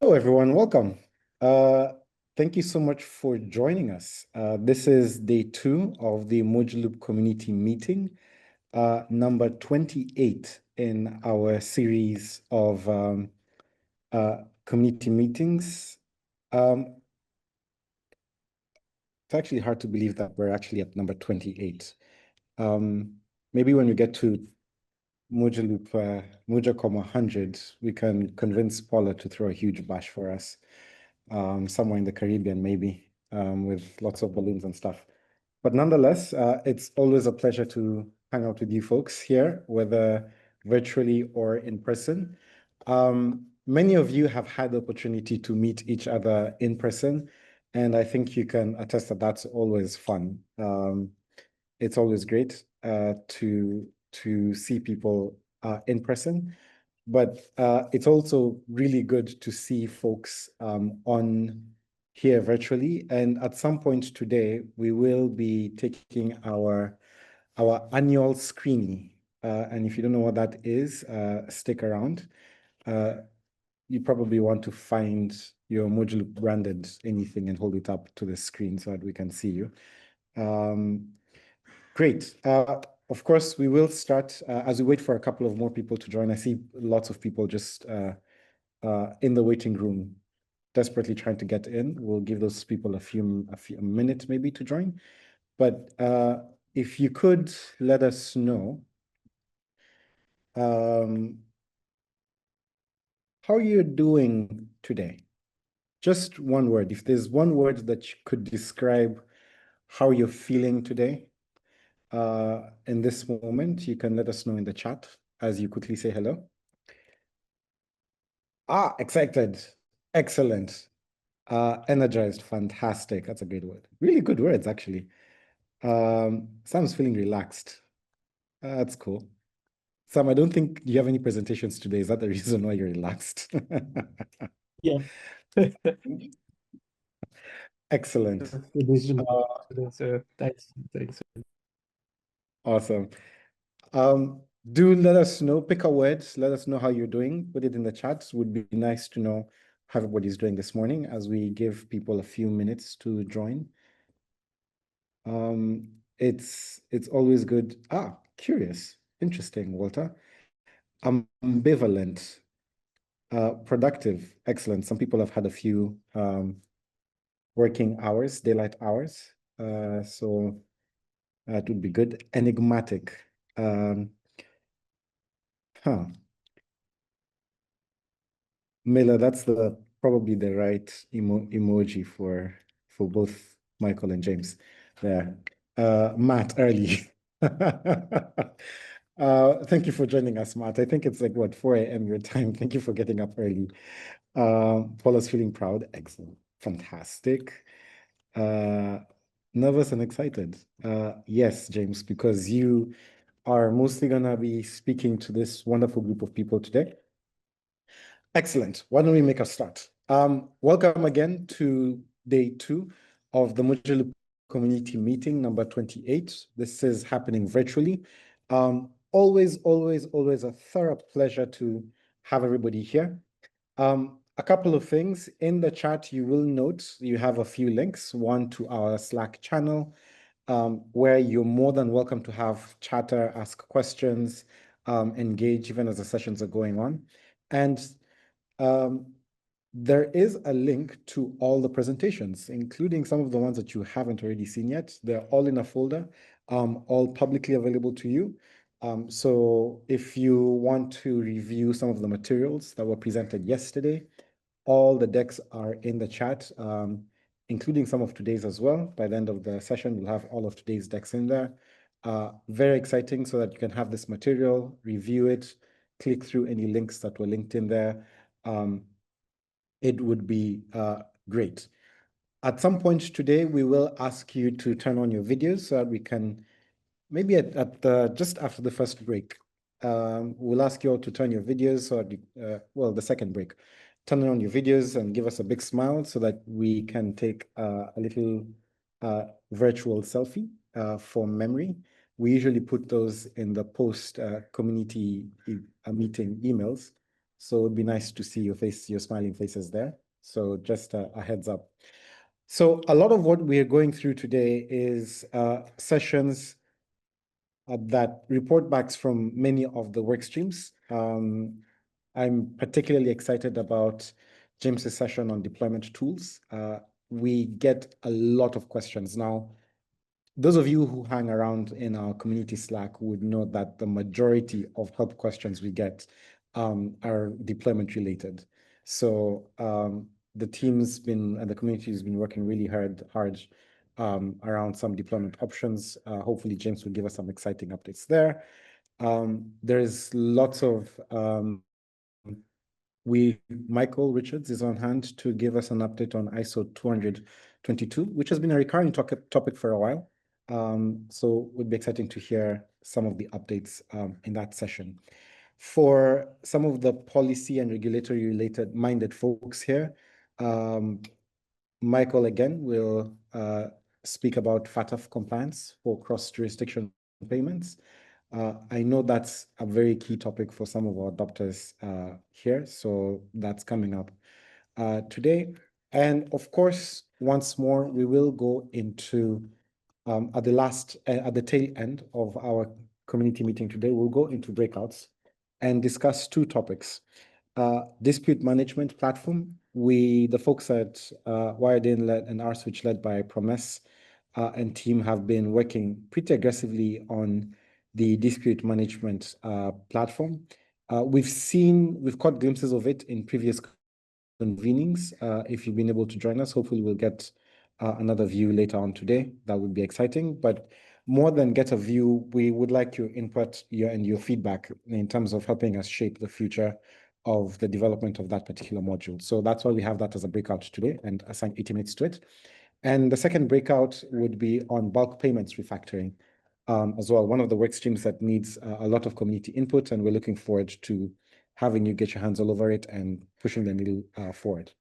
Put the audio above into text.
Hello, everyone. Welcome. Uh, Thank you so much for joining us. This is day 2 of the Mojaloop community meeting, number 28 in our series of community meetings. It's actually hard to believe that we're actually at number 28. Maybe when we get to Mojaloop, Mojacom 100, we can convince Paula to throw a huge bash for us. Somewhere in the Caribbean, maybe, with lots of balloons and stuff. But nonetheless, it's always a pleasure to hang out with you folks here, whether virtually or in person. Many of you have had the opportunity to meet each other in person, and I think you can attest that that's always fun. It's always great to see people in person. But it's also really good to see folks on here virtually. And at some point today, we will be taking our annual screening. And if you don't know what that is, stick around. You probably want to find your Mojaloop branded anything and hold it up to the screen so that we can see you. Great. Of course, we will start as we wait for a couple of more people to join. I see lots of people just in the waiting room, desperately trying to get in. We'll give those people a minute maybe to join. But if you could let us know how you're doing today. Just one word. If there's one word that could describe how you're feeling today, in this moment, you can let us know in the chat as you quickly say hello. Excited. Excellent. Energized. Fantastic. That's a great word. Really good words, actually. Sam's feeling relaxed. That's cool. Sam, I don't think you have any presentations today. Is that the reason why you're relaxed? Yeah. Excellent. So thanks. Awesome. Do let us know, pick a word, let us know how you're doing, put it in the chat. Would be nice to know how everybody's doing this morning as we give people a few minutes to join. It's always good. Curious, interesting, Walter. Ambivalent, productive, excellent. Some people have had a few working hours, daylight hours. So it would be good. Enigmatic. Miller, that's probably the right emoji for both Michael and James there. Matt, early. Thank you for joining us, Matt. I think it's like, what, 4 a.m. your time. Thank you for getting up early. Paula's feeling proud. Excellent. Fantastic. Nervous and excited. Yes, James, because you are mostly going to be speaking to this wonderful group of people today. Excellent. Why don't we make a start? Welcome again to day 2 of the Mojaloop community meeting number 28. This is happening virtually. Always a thorough pleasure to have everybody here. A couple of things in the chat, you will note you have a few links, one to our Slack channel, where you're more than welcome to have chatter, ask questions, engage even as the sessions are going on. And there is a link to all the presentations, including some of the ones that you haven't already seen yet. They're all in a folder, all publicly available to you. So if you want to review some of the materials that were presented yesterday, all the decks are in the chat, including some of today's as well. By the end of the session, we'll have all of today's decks in there. Very exciting so that you can have this material, review it, click through any links that were linked in there. It would be great. At some point today, we will ask you to turn on your videos so that we can, maybe just after the first break, we'll ask you all to turn your videos so that well, the second break, turn on your videos and give us a big smile so that we can take a little virtual selfie for memory. We usually put those in the post community meeting emails. So it'd be nice to see your smiling faces there. So just a heads up. So a lot of what we are going through today is sessions that report backs from many of the work streams. I'm particularly excited about James's session on deployment tools. We get a lot of questions now. Those of you who hang around in our community Slack would know that the majority of help questions we get are deployment related. So the team's been and the community has been working really hard around some deployment options. Hopefully James will give us some exciting updates there. There's lots of Michael Richards is on hand to give us an update on ISO 20022, which has been a recurring topic for a while. So it would be exciting to hear some of the updates in that session. For some of the policy and regulatory related minded folks here, Michael again will speak about FATF compliance for cross-jurisdiction payments. I know that's a very key topic for some of our adopters here, so that's coming up today. And of course, once more, we will go into at the tail end of our community meeting today, we'll go into breakouts and discuss two topics. Dispute management platform. The folks at Wired Inlet and RSwitch, led by Promise and team, have been working pretty aggressively on the dispute management platform. We've caught glimpses of it in previous convenings. If you've been able to join us, hopefully we'll get another view later on today. That would be exciting. But more than get a view, we would like your input and your feedback in terms of helping us shape the future of the development of that particular module. So that's why we have that as a breakout today and assign 80 minutes to it. And the second breakout would be on bulk payments refactoring as well, one of the work streams that needs a lot of community input, and we're looking forward to having you get your hands all over it and pushing the needle forward.